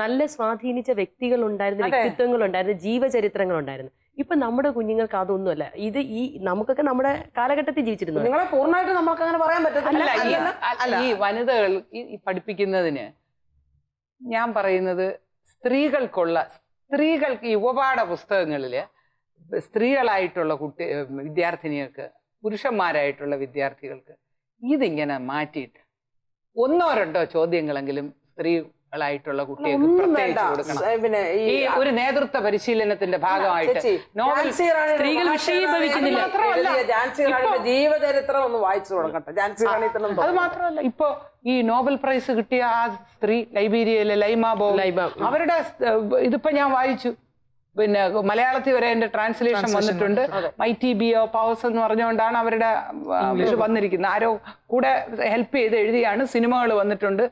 നല്ല സ്വാധീനിച്ച വ്യക്തികൾ ഉണ്ടായിരുന്ന, വ്യക്തിത്വങ്ങൾ ഉണ്ടായിരുന്ന, ജീവചരിത്രങ്ങൾ ഉണ്ടായിരുന്നു. ഇപ്പൊ നമ്മുടെ കുഞ്ഞുങ്ങൾക്ക് അതൊന്നുമല്ല. ഇത് ഈ നമുക്കൊക്കെ നമ്മുടെ കാലഘട്ടത്തിൽ ജീവിച്ചിരുന്നു. നിങ്ങളെ പൂർണ്ണമായിട്ട് നമുക്ക് അങ്ങനെ പറയാൻ പറ്റത്തില്ല. ഈ വനിതകൾ ഈ പഠിപ്പിക്കുന്നതിന് ഞാൻ പറയുന്നത് സ്ത്രീകൾക്ക് ഈ ഉപപാഠ പുസ്തകങ്ങളില് സ്ത്രീകളായിട്ടുള്ള വിദ്യാർത്ഥിനികൾക്ക്, പുരുഷന്മാരായിട്ടുള്ള വിദ്യാർത്ഥികൾക്ക് ഇതിങ്ങനെ മാറ്റിയിട്ട് 1-2 ചോദ്യങ്ങളെങ്കിലും സ്ത്രീകളായിട്ടുള്ള കുട്ടികൾക്ക് പ്രത്യേകിച്ച് കൊടുക്കണം. പിന്നെ ഈ ഒരു നേതൃത്വ പരിശീലനത്തിന്റെ ഭാഗമായിട്ട് നോവൽ സ്ത്രീകൾ വിഷയീഭവിക്കുന്നില്ല. ഝാൻസി റാണിയുടെ ജീവചരിത്രം ഒന്ന് വായിച്ചു കൊടുക്കട്ടെ. ഝാൻസി റാണി അത് മാത്രമല്ല, ഇപ്പൊ ഈ നോബൽ പ്രൈസ് കിട്ടിയ ആ സ്ത്രീ ലൈബീരിയയിലെ ലൈമ ബോ, അവരുടെ ഇതിപ്പോ ഞാൻ വായിച്ചു. പിന്നെ മലയാളത്തിൽ വരെ എന്റെ ട്രാൻസ്ലേഷൻ വന്നിട്ടുണ്ട്. ITBO പവേഴ്സ് എന്ന് പറഞ്ഞുകൊണ്ടാണ് അവരുടെ ഇത് വന്നിരിക്കുന്നത്. ആരോ കൂടെ ഹെൽപ്പ് ചെയ്ത് എഴുതിയാണ്. സിനിമകൾ വന്നിട്ടുണ്ട്.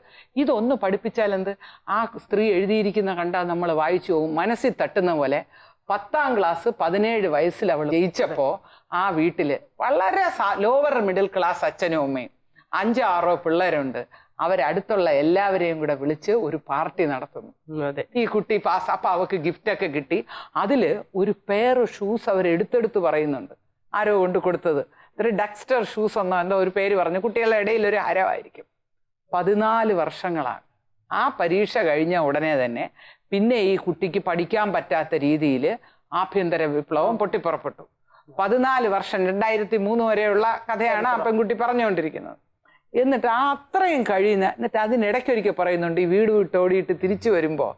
ഇതൊന്ന് പഠിപ്പിച്ചാൽ എന്ത്, ആ സ്ത്രീ എഴുതിയിരിക്കുന്ന കണ്ടാൽ നമ്മൾ വായിച്ചു പോകും. മനസ്സിൽ തട്ടുന്ന പോലെ 10ാം ക്ലാസ് 17 വയസ്സിൽ അവൾ ജയിച്ചപ്പോ ആ വീട്ടില് വളരെ ലോവർ മിഡിൽ ക്ലാസ് അച്ഛനും അമ്മയും 5-6 പിള്ളേരുണ്ട്. അവരടുത്തുള്ള എല്ലാവരെയും കൂടെ വിളിച്ച് ഒരു പാർട്ടി നടത്തുന്നു. ഈ കുട്ടി പാസ്. അപ്പൊ അവക്ക് ഗിഫ്റ്റൊക്കെ കിട്ടി. അതില് ഒരു പെയർ ഷൂസ് അവർ എടുത്തെടുത്ത് പറയുന്നുണ്ട്. ആരോ കൊണ്ട് കൊടുത്തത് ഒരു ഡക്സ്റ്റർ ഷൂസ് എന്നോ എന്തോ ഒരു പേര് പറഞ്ഞു. കുട്ടികളുടെ ഇടയിൽ ഒരു ഹരമായിരിക്കും. 14 വർഷങ്ങളാണ്. ആ പരീക്ഷ കഴിഞ്ഞ ഉടനെ തന്നെ പിന്നെ ഈ കുട്ടിക്ക് പഠിക്കാൻ പറ്റാത്ത രീതിയിൽ ആഭ്യന്തര വിപ്ലവം പൊട്ടിപ്പുറപ്പെട്ടു. 14 വർഷം 2003 വരെയുള്ള കഥയാണ് ആ പെൺകുട്ടി പറഞ്ഞുകൊണ്ടിരിക്കുന്നത്. എന്നിട്ട് ആ അത്രയും എന്നിട്ട് അതിനിടയ്ക്കൊരിക്കൽ പറയുന്നുണ്ട്, ഈ വീട് വിട്ടോടിയിട്ട് തിരിച്ചു വരുമ്പോൾ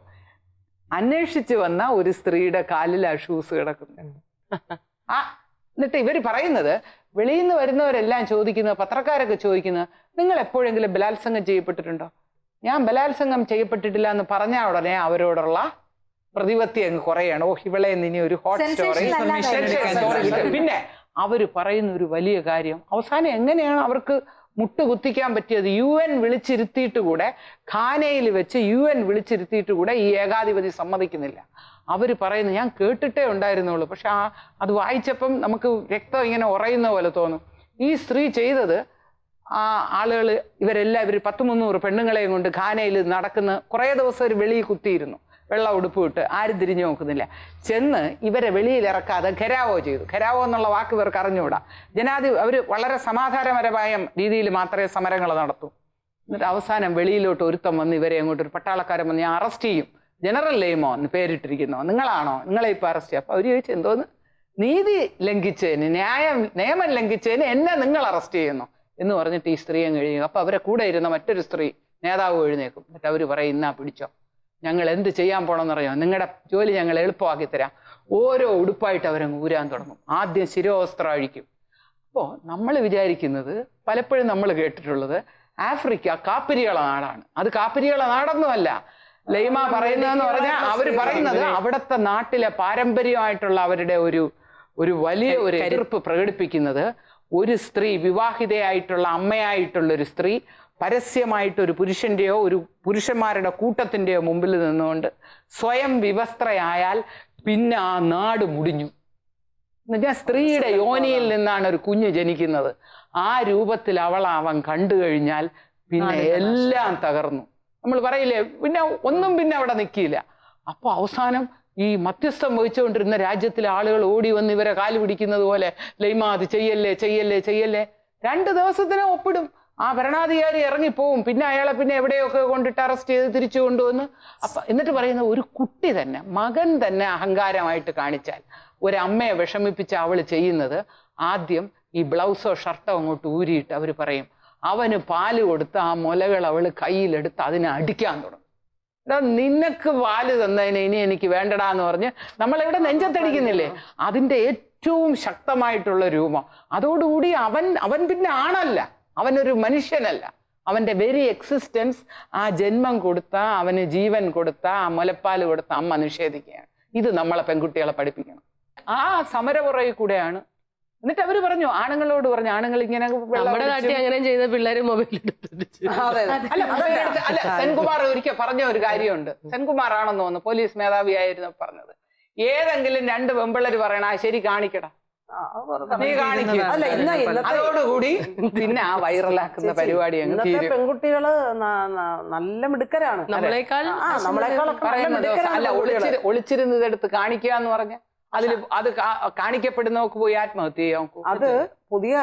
അന്വേഷിച്ച് വന്ന ഒരു സ്ത്രീയുടെ കാലിൽ ആ ഷൂസ് കിടക്കുന്നു. എന്നിട്ട് ഇവര് പറയുന്നത്, വെളിയിൽ നിന്ന് വരുന്നവരെല്ലാം ചോദിക്കുന്നത്, പത്രക്കാരൊക്കെ ചോദിക്കുന്നത്, നിങ്ങൾ എപ്പോഴെങ്കിലും ബലാത്സംഗം ചെയ്യപ്പെട്ടിട്ടുണ്ടോ? ഞാൻ ബലാത്സംഗം ചെയ്യപ്പെട്ടിട്ടില്ല എന്ന് പറഞ്ഞ ഉടനെ അവരോടുള്ള പ്രതിപത്തി അങ്ങ് കുറയാണ്. ഓ, ഇവളെ ഇനി ഒരു ഹോട്ട് സ്റ്റോറി. പിന്നെ അവര് പറയുന്ന ഒരു വലിയ കാര്യം, അവസാനം എങ്ങനെയാണ് അവർക്ക് മുട്ടുകുത്തിക്കാൻ പറ്റിയത്? UN വിളിച്ചിരുത്തിയിട്ട് കൂടെ, ഖാനയിൽ വെച്ച് UN വിളിച്ചിരുത്തിയിട്ട് കൂടെ ഈ ഏകാധിപതി സമ്മതിക്കുന്നില്ല. അവർ പറയുന്നു, ഞാൻ കേട്ടിട്ടേ ഉണ്ടായിരുന്നുള്ളൂ, പക്ഷെ അത് വായിച്ചപ്പം നമുക്ക് രക്തം ഇങ്ങനെ ഉറയുന്ന പോലെ തോന്നും. ഈ സ്ത്രീ ചെയ്തത്, ആ ആളുകൾ ഇവരെല്ലാം 100-300 പെണ്ണുങ്ങളെയും കൊണ്ട് ഖാനയിൽ നടക്കുന്ന കുറേ ദിവസം ഒരു വെളിയിൽ കുത്തിയിരുന്നു. വെള്ള ഉടുപ്പ് ഇട്ട്, ആരും തിരിഞ്ഞു നോക്കുന്നില്ല. ചെന്ന് ഇവരെ വെളിയിൽ ഇറക്കാതെ ഘെരാവോ ചെയ്തു. ഘെരാവോ എന്നുള്ള വാക്ക് ഇവർക്ക് അറിഞ്ഞുകൂടാ. അവർ വളരെ സമാധാനപരമായ രീതിയിൽ മാത്രമേ സമരങ്ങൾ നടത്തൂ. എന്നിട്ട് അവസാനം വെളിയിലോട്ട് ഒരുത്തം വന്ന് ഇവരെ അങ്ങോട്ട്, ഒരു പട്ടാളക്കാരൻ വന്ന്, ഞാൻ അറസ്റ്റ് ചെയ്യും, ജനറൽ ലെയ്മോ എന്ന് പേരിട്ടിരിക്കുന്നോ, നിങ്ങളാണോ, നിങ്ങളെ ഇപ്പൊ അറസ്റ്റ് ചെയ്യും. അപ്പൊ അവർ ചോദിച്ചു, എന്തോന്ന്, നീതി ലംഘിച്ചതിന്, നിയമം ലംഘിച്ചതിന് എന്നെ നിങ്ങൾ അറസ്റ്റ് ചെയ്യുന്നു എന്ന് പറഞ്ഞിട്ട് ഈ സ്ത്രീ അങ്ങ് എഴുതി. അപ്പൊ അവരെ കൂടെ ഇരുന്ന മറ്റൊരു സ്ത്രീ നേതാവ് എഴുന്നേക്കും. എന്നിട്ട് അവർ പറയും, ഇന്നാ പിടിച്ചോ, ഞങ്ങൾ എന്ത് ചെയ്യാൻ പോണമെന്നറിയാം, നിങ്ങളുടെ ജോലി ഞങ്ങൾ എളുപ്പമാക്കി തരാം. ഓരോ ഉടുപ്പായിട്ട് അവരങ്ങ് ഊരാൻ തുടങ്ങും. ആദ്യം ശിരോവസ്ത്രം അഴിക്കും. അപ്പോൾ നമ്മൾ വിചാരിക്കുന്നത്, പലപ്പോഴും നമ്മൾ കേട്ടിട്ടുള്ളത്, ആഫ്രിക്ക കാപ്പിരികളെ നാടാണ്. അത് കാപ്പിരികളെ നാടൊന്നുമല്ല. ലൈമ പറയുന്നതെന്ന് പറഞ്ഞാൽ, അവർ പറയുന്നത് അവിടുത്തെ നാട്ടിലെ പാരമ്പര്യമായിട്ടുള്ള അവരുടെ ഒരു വലിയ ഒരു എതിർപ്പ് പ്രകടിപ്പിക്കുന്നത്, ഒരു സ്ത്രീ, വിവാഹിതയായിട്ടുള്ള അമ്മയായിട്ടുള്ള ഒരു സ്ത്രീ പരസ്യമായിട്ടൊരു പുരുഷന്റെയോ ഒരു പുരുഷന്മാരുടെ കൂട്ടത്തിന്റെയോ മുമ്പിൽ നിന്നുകൊണ്ട് സ്വയം വിവസ്ത്രയായാൽ പിന്നെ ആ നാട് മുടിഞ്ഞു. എന്നുവെച്ചാൽ സ്ത്രീയുടെ യോനിയിൽ നിന്നാണ് ഒരു കുഞ്ഞ് ജനിക്കുന്നത്. ആ രൂപത്തിൽ അവൻ കണ്ടു കഴിഞ്ഞാൽ പിന്നെ എല്ലാം തകർന്നു. നമ്മൾ പറയില്ലേ, പിന്നെ ഒന്നും പിന്നെ അവിടെ നിൽക്കില്ല. അപ്പൊ അവസാനം ഈ മധ്യസ്ഥം വഹിച്ചുകൊണ്ടിരുന്ന രാജ്യത്തിലെ ആളുകൾ ഓടി വന്ന് ഇവരെ കാല് പിടിക്കുന്നത് പോലെ, ലൈമ അത് ചെയ്യല്ലേ ചെയ്യല്ലേ ചെയ്യല്ലേ, 2 ദിവസത്തിനെ ഒപ്പിടും. ആ ഭരണാധികാരി ഇറങ്ങിപ്പോവും. പിന്നെ അയാളെ പിന്നെ എവിടെയൊക്കെ കൊണ്ടിട്ട് അറസ്റ്റ് ചെയ്ത് തിരിച്ചു കൊണ്ടുവന്ന് എന്നിട്ട് പറയുന്ന, ഒരു കുട്ടി തന്നെ, മകൻ തന്നെ അഹങ്കാരമായിട്ട് കാണിച്ചാൽ, ഒരമ്മയെ വിഷമിപ്പിച്ച് അവൾ ചെയ്യുന്നത്, ആദ്യം ഈ ബ്ലൗസോ ഷർട്ടോ അങ്ങോട്ട് ഊരിയിട്ട് അവർ പറയും, അവന് പാല് കൊടുത്ത് ആ മുലകൾ അവൾ കയ്യിലെടുത്ത് അതിനെ അടിക്കാൻ തുടങ്ങും. നിനക്ക് പാല് തന്നതിന് ഇനി എനിക്ക് വേണ്ടടാന്ന് പറഞ്ഞ് നമ്മളിവിടെ നെഞ്ചത്തടിക്കുന്നില്ലേ, അതിൻ്റെ ഏറ്റവും ശക്തമായിട്ടുള്ള രൂപം. അതോടുകൂടി അവൻ പിന്നെ ആണല്ല, അവനൊരു മനുഷ്യനല്ല. അവന്റെ വെരി എക്സിസ്റ്റൻസ്, ആ ജന്മം കൊടുത്ത, അവന് ജീവൻ കൊടുത്ത, ആ മുലപ്പാൽ കൊടുത്ത അമ്മ നിഷേധിക്കുകയാണ്. ഇത് നമ്മളെ പെൺകുട്ടികളെ പഠിപ്പിക്കണം. ആ സമരപുറയിൽ കൂടെയാണ്. എന്നിട്ട് അവര് പറഞ്ഞു, ആണുങ്ങളോട് പറഞ്ഞു, ആണുങ്ങൾ ഇങ്ങനെ അങ്ങനെ ചെയ്ത പിള്ളേര് മൊബൈൽ. അല്ല, സെൻകുമാർ ഒരിക്കൽ പറഞ്ഞ ഒരു കാര്യമുണ്ട്. സെൻകുമാർ ആണെന്ന് തോന്നുന്നു, പോലീസ് മേധാവിയായിരുന്നു പറഞ്ഞത്, ഏതെങ്കിലും 2 പെമ്പിള്ളേര് പറയണ ശരി കാണിക്കടാ, നീ കാണിക്കും. അല്ല ഇന്നത്തെ അതോടുകൂടി പിന്നെ ആ വൈറലാക്കുന്ന പരിപാടി അങ്ങ് ഇന്നത്തെ തീരും. പെൺകുട്ടികള് നല്ല മിടുക്കരാണ്. നമ്മളെക്കാൾ നമ്മളെക്കാളൊക്കെ നല്ല പറയുന്നത് മിടുക്കരാണ് അല്ല പെൺകുട്ടികള്. ഒളിച്ചിരുന്നത് എടുത്ത് കാണിക്കുക എന്ന് പറഞ്ഞ അത് കാണിക്കപ്പെടുന്നവർക്ക് പോയി ആത്മഹത്യ ചെയ്യാം. അത് പുതിയ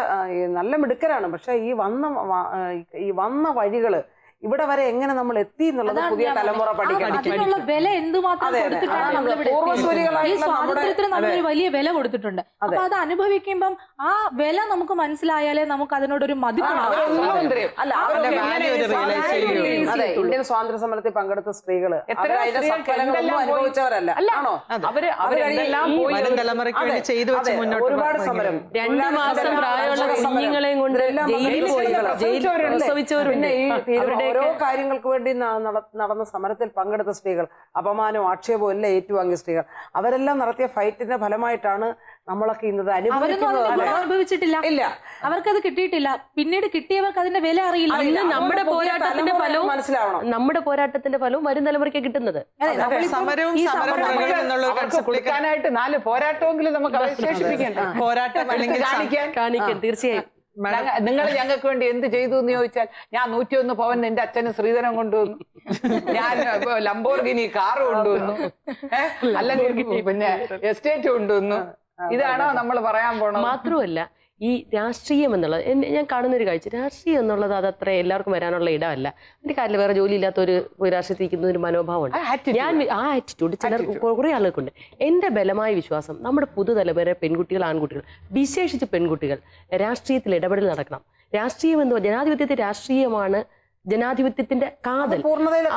നല്ല മിടുക്കരാണ്. പക്ഷെ ഈ വന്ന വഴികള് ഇവിടെ വരെ എങ്ങനെ നമ്മൾ എത്തി എന്നുള്ളത് പുതിയ തലമുറ പഠിക്കണം. അതിനുള്ള വില എന്തുമാത്രം കൊടുത്തിട്ടാണ് നമ്മളിവിടെ എത്തിയത്. ഈ സ്വാതന്ത്ര്യത്തിന് നമ്മളൊരു വലിയ വില കൊടുത്തിട്ടുണ്ട്. അപ്പൊ അത് അനുഭവിക്കുമ്പം ആ വില നമുക്ക് മനസ്സിലായാലേ നമുക്ക് അതിനോടൊരു മതിപ്പുണ്ടാവും. അതെ, ഇന്ത്യൻ സ്വാതന്ത്ര്യ സമരത്തിൽ പങ്കെടുത്ത സ്ത്രീകള് അതിന്റെ സത്ഫലങ്ങളൊന്നും അനുഭവിച്ചവരല്ല. ആണോ? ഒരുപാട് സമരം, 2 മാസം പ്രായമുള്ള കുഞ്ഞുങ്ങളെയും കൊണ്ട് പിന്നെ ഈ ഓരോ കാര്യങ്ങൾക്ക് വേണ്ടി നടന്ന സമരത്തിൽ പങ്കെടുത്ത സ്ത്രീകൾ, അപമാനവും ആക്ഷേപവും എല്ലാം ഏറ്റുവാങ്ങിയ സ്ത്രീകൾ, അവരെല്ലാം നടത്തിയ ഫൈറ്റിന്റെ ഫലമായിട്ടാണ് നമ്മളൊക്കെ ഇന്നത് അനുഭവിച്ചിട്ടില്ല. ഇല്ല, അവർക്കത് കിട്ടിയിട്ടില്ല. പിന്നീട് കിട്ടിയവർക്ക് അതിന്റെ വില അറിയില്ല. നമ്മുടെ പോരാട്ടത്തിന്റെ ഫലവും മനസ്സിലാവണം. നമ്മുടെ പോരാട്ടത്തിന്റെ ഫലവും വരും തലമുറയ്ക്ക് കിട്ടുന്നത്. കൊടുക്കാനായിട്ട് 4 പോരാട്ടമെങ്കിലും നമുക്ക് അവശേഷിപ്പിക്കണ്ടേ? പോരാട്ടം അല്ലെങ്കിൽ കാണിക്കാൻ തീർച്ചയായും. നിങ്ങൾ ഞങ്ങൾക്ക് വേണ്ടി എന്ത് ചെയ്തു എന്ന് ചോദിച്ചാൽ, ഞാൻ 101 പവൻ എന്റെ അച്ഛന് ശ്രീധരം കൊണ്ടുവന്നു, ഞാൻ ലംബോർഗിനി കാറ് കൊണ്ടുവന്നു, അല്ലെങ്കിൽ പിന്നെ എസ്റ്റേറ്റ് കൊണ്ടുവന്നു. ഇതാണോ നമ്മൾ പറയാൻ പോണത്? മാത്രമല്ല ഈ രാഷ്ട്രീയം എന്നുള്ളത് ഞാൻ കാണുന്ന ഒരു കാഴ്ച, രാഷ്ട്രീയം എന്നുള്ളത് അതത്ര എല്ലാവർക്കും വരാനുള്ള ഇടമല്ല. അതിന്റെ കാര്യത്തിൽ വേറെ ജോലി ഇല്ലാത്തൊരു രാഷ്ട്രീയത്തിൽ ഇരിക്കുന്ന ഒരു മനോഭാവമുണ്ട്. ഞാൻ ആ ആറ്റിറ്റ്യൂഡ് ചിലർ കുറെ ആളുകൾക്കുണ്ട്. എന്റെ ബലമായ വിശ്വാസം നമ്മുടെ പുതുതലമുറ പെൺകുട്ടികൾ, ആൺകുട്ടികൾ, വിശേഷിച്ച് പെൺകുട്ടികൾ രാഷ്ട്രീയത്തിൽ ഇടപെടൽ നടക്കണം. രാഷ്ട്രീയം എന്ന് പറഞ്ഞാൽ ജനാധിപത്യത്തെ രാഷ്ട്രീയമാണ് ജനാധിപത്യത്തിന്റെ കാതൽ. പൂർണ്ണതയിൽ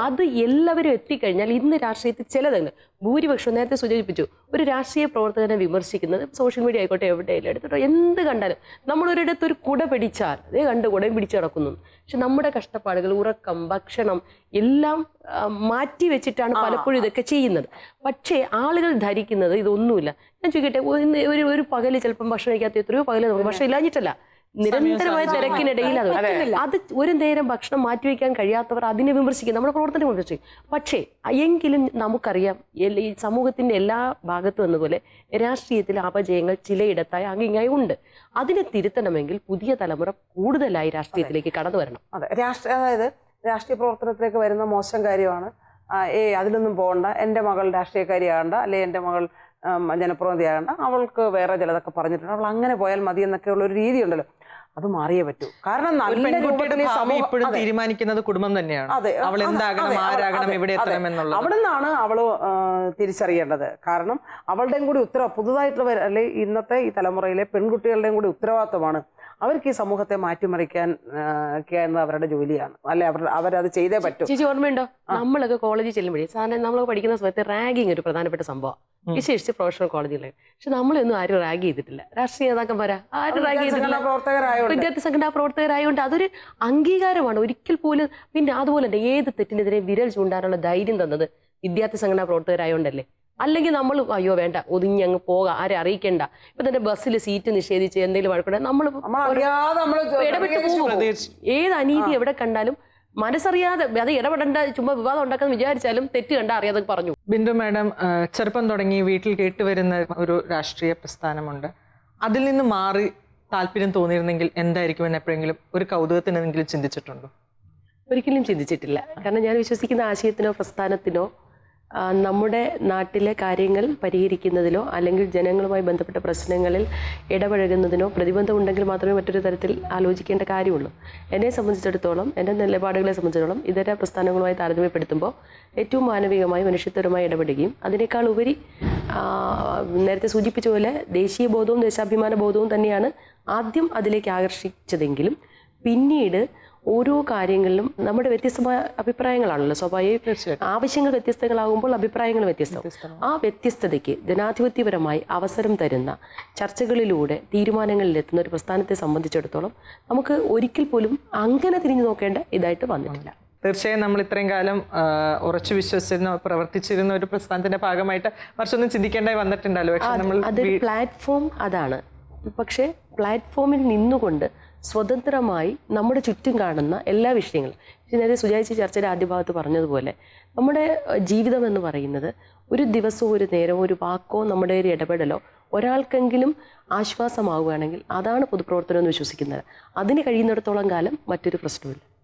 അത് എല്ലാവരും എത്തിക്കഴിഞ്ഞാൽ ഇന്ന് രാഷ്ട്രീയത്തിൽ ചിലതുണ്ട്. ഭൂരിപക്ഷം നേരത്തെ സൂചിപ്പിച്ചു, ഒരു രാഷ്ട്രീയ പ്രവർത്തകനെ വിമർശിക്കുന്നത് സോഷ്യൽ മീഡിയ ആയിക്കോട്ടെ എവിടെയെങ്കിലും എടുത്തിട്ടോ എന്ത് കണ്ടാലും നമ്മളൊരിടത്ത് ഒരു കുട പിടിച്ചാൽ അതേ കണ്ട് കുടയും പിടിച്ചു കിടക്കുന്നു. പക്ഷെ നമ്മുടെ കഷ്ടപ്പാടുകൾ, ഉറക്കം, ഭക്ഷണം എല്ലാം മാറ്റി വെച്ചിട്ടാണ് പലപ്പോഴും ഇതൊക്കെ ചെയ്യുന്നത്. പക്ഷേ ആളുകൾ ധരിക്കുന്നത് ഇതൊന്നുമില്ല. ഞാൻ ചോദിക്കട്ടെ, ഒരു പകല് ചിലപ്പം ഭക്ഷണം കഴിക്കാത്ത എത്രയോ പകല് നമുക്ക് ഭക്ഷണം ഇല്ലാഞ്ഞിട്ടല്ല, നിരന്തരമായ തിരക്കിനിടയിൽ അത് ഒരു നേരം ഭക്ഷണം മാറ്റിവെക്കാൻ കഴിയാത്തവർ അതിനെ വിമർശിക്കും, നമ്മുടെ പ്രവർത്തനം വിമർശിക്കും. പക്ഷേ എങ്കിലും നമുക്കറിയാം ഈ സമൂഹത്തിന്റെ എല്ലാ ഭാഗത്തും എന്നപോലെ രാഷ്ട്രീയത്തിലെ അപജയങ്ങൾ ചിലയിടത്തായി അങ്ങിങ്ങായി ഉണ്ട്. അതിനെ തിരുത്തണമെങ്കിൽ പുതിയ തലമുറ കൂടുതലായി രാഷ്ട്രീയത്തിലേക്ക് കടന്നു വരണം. അതെ, അതായത് രാഷ്ട്രീയ പ്രവർത്തനത്തിലേക്ക് വരുന്ന മോശം കാര്യമാണ് അതിലൊന്നും പോകണ്ട, എൻ്റെ മകൾ രാഷ്ട്രീയക്കാരിയാകണ്ട, അല്ലെ എൻ്റെ മകൾ ജനപ്രതിനിധിയാകണ്ട, അവൾക്ക് വേറെ ചിലതൊക്കെ പറഞ്ഞിട്ടുണ്ട്, അവൾ അങ്ങനെ പോയാൽ മതി എന്നൊക്കെ ഉള്ള ഒരു രീതി ഉണ്ടല്ലോ, അത് മാറിയേ പറ്റൂ. കാരണം ഇപ്പോഴും തീരുമാനിക്കുന്നത് കുടുംബം തന്നെയാണ്. അവൾ എന്താകണം, ആരാകണം, എവിടെ എത്തണം എന്നുള്ളത് അവിടെ നിന്നാണ് അവള് തിരിച്ചറിയേണ്ടത്. കാരണം അവളുടെയും കൂടി പുതുതായിട്ടുള്ള അല്ലെ ഇന്നത്തെ ഈ തലമുറയിലെ പെൺകുട്ടികളുടെയും കൂടി ഉത്തരവാദിത്വമാണ് അവർക്ക് ഈ സമൂഹത്തെ മാറ്റിമറിക്കാൻ എന്നത് അവരുടെ ജോലിയാണ്. അല്ലെ, അവരത് ചെയ്തേ പറ്റൂ. ചേച്ചി ഓർമ്മയുണ്ടോ, നമ്മളൊക്കെ കോളേജിൽ ചെല്ലുമ്പോഴേ സാധാരണ നമ്മളൊക്കെ പഠിക്കുന്ന സമയത്ത് റാഗിങ് ഒരു പ്രധാനപ്പെട്ട സംഭവം, വിശേഷിച്ച് പ്രൊഫഷണൽ കോളേജിലെ. പക്ഷെ നമ്മളൊന്നും ആരും റാഗ് ചെയ്തിട്ടില്ല. രാഷ്ട്രീയ നേതാക്കന്മാരാ ആരും റാഗ് ചെയ്തിട്ടില്ല. വിദ്യാർത്ഥി സംഘടനാ പ്രവർത്തകരായതുകൊണ്ട് അതൊരു അംഗീകാരമാണ്. ഒരിക്കൽ പോലും പിന്നെ അതുപോലെ തന്നെ ഏത് തെറ്റിനെതിരെ വിരൽ ചൂണ്ടാനുള്ള ധൈര്യം തന്നത് വിദ്യാർത്ഥി സംഘടനാ പ്രവർത്തകരായോണ്ടല്ലേ. അല്ലെങ്കിൽ നമ്മൾ അയ്യോ വേണ്ട ഒതുങ്ങി അങ്ങ് പോകാം, ആരെ അറിയിക്കേണ്ട. ഇപ്പൊ തന്നെ ബസ്സിൽ സീറ്റ് നിഷേധിച്ച് എന്തെങ്കിലും വഴക്കൂടെ നമ്മൾ ഇടപെട്ട് പോകും. ഏത് അനീതി എവിടെ കണ്ടാലും മനസ്സറിയാതെ അത് ഇടപെടേണ്ട, ചുമ്മാ വിവാദം ഉണ്ടാക്കാൻ വിചാരിച്ചാലും തെറ്റ് കണ്ടാ അറിയാതെ പറഞ്ഞു. ബിന്ദു മാഡം, ചെറുപ്പം തുടങ്ങി വീട്ടിൽ കേട്ടുവരുന്ന ഒരു രാഷ്ട്രീയ പ്രസ്ഥാനമുണ്ട്. അതിൽ നിന്ന് മാറി താല്പര്യം തോന്നിയിരുന്നെങ്കിൽ എന്തായിരിക്കും എന്ന് എപ്പോഴെങ്കിലും ഒരു കൗതുകത്തിനെങ്കിലും ചിന്തിച്ചിട്ടുണ്ടോ? ഒരിക്കലും ചിന്തിച്ചിട്ടില്ല. കാരണം ഞാൻ വിശ്വസിക്കുന്ന ആശയത്തിനോ പ്രസ്ഥാനത്തിനോ നമ്മുടെ നാട്ടിലെ കാര്യങ്ങൾ പരിഹരിക്കുന്നതിലോ അല്ലെങ്കിൽ ജനങ്ങളുമായി ബന്ധപ്പെട്ട പ്രശ്നങ്ങളിൽ ഇടപഴകുന്നതിനോ പ്രതിബന്ധമുണ്ടെങ്കിൽ മാത്രമേ മറ്റൊരു തരത്തിൽ ആലോചിക്കേണ്ട കാര്യമുള്ളൂ. എന്നെ സംബന്ധിച്ചിടത്തോളം, എൻ്റെ നിലപാടുകളെ സംബന്ധിച്ചിടത്തോളം ഇതര പ്രസ്ഥാനങ്ങളുമായി താരതമ്യപ്പെടുത്തുമ്പോൾ ഏറ്റവും മാനവികമായി മനുഷ്യത്വപരമായി ഇടപെടുകയും അതിനേക്കാൾ ഉപരി നേരത്തെ സൂചിപ്പിച്ച പോലെ ദേശീയ ബോധവും ദേശാഭിമാന ബോധവും തന്നെയാണ് ആദ്യം അതിലേക്ക് ആകർഷിച്ചതെങ്കിലും പിന്നീട് ഓരോ കാര്യങ്ങളിലും നമ്മുടെ വ്യത്യസ്തമായ അഭിപ്രായങ്ങളാണല്ലോ സ്വാഭാവികം. ആവശ്യങ്ങൾ വ്യത്യസ്തങ്ങളാകുമ്പോൾ അഭിപ്രായങ്ങൾ വ്യത്യസ്തം. ആ വ്യത്യസ്തതയ്ക്ക് ജനാധിപത്യപരമായി അവസരം തരുന്ന ചർച്ചകളിലൂടെ തീരുമാനങ്ങളിലെത്തുന്ന ഒരു പ്രസ്ഥാനത്തെ സംബന്ധിച്ചിടത്തോളം നമുക്ക് ഒരിക്കൽ പോലും അങ്ങനെ തിരിഞ്ഞു നോക്കേണ്ട ഇതായിട്ട് വന്നിട്ടില്ല. തീർച്ചയായും നമ്മൾ ഇത്രയും കാലം ഉറച്ചു വിശ്വസിച്ചിരുന്ന പ്രവർത്തിച്ചിരുന്ന ഒരു പ്രസ്ഥാനത്തിന്റെ ഭാഗമായിട്ട് മറിച്ചൊന്നും ചിന്തിക്കേണ്ടായി വന്നിട്ടുണ്ടല്ലോ. പക്ഷെ നമ്മൾ അതൊരു പ്ലാറ്റ്ഫോം അതാണ്. പക്ഷേ പ്ലാറ്റ്ഫോമിൽ നിന്നുകൊണ്ട് സ്വതന്ത്രമായി നമ്മുടെ ചുറ്റും കാണുന്ന എല്ലാ വിഷയങ്ങളും, നേരത്തെ സുജായിച്ച് ചർച്ചയുടെ ആദ്യ ഭാഗത്ത് പറഞ്ഞതുപോലെ നമ്മുടെ ജീവിതം എന്ന് പറയുന്നത് ഒരു ദിവസവും ഒരു നേരമോ ഒരു വാക്കോ നമ്മുടെ ഒരു ഇടപെടലോ ഒരാൾക്കെങ്കിലും ആശ്വാസമാവുകയാണെങ്കിൽ അതാണ് പൊതുപ്രവർത്തനം എന്ന് വിശ്വസിക്കുന്നത്. അതിന് കഴിയുന്നിടത്തോളം കാലം മറ്റൊരു പ്രശ്നമില്ല.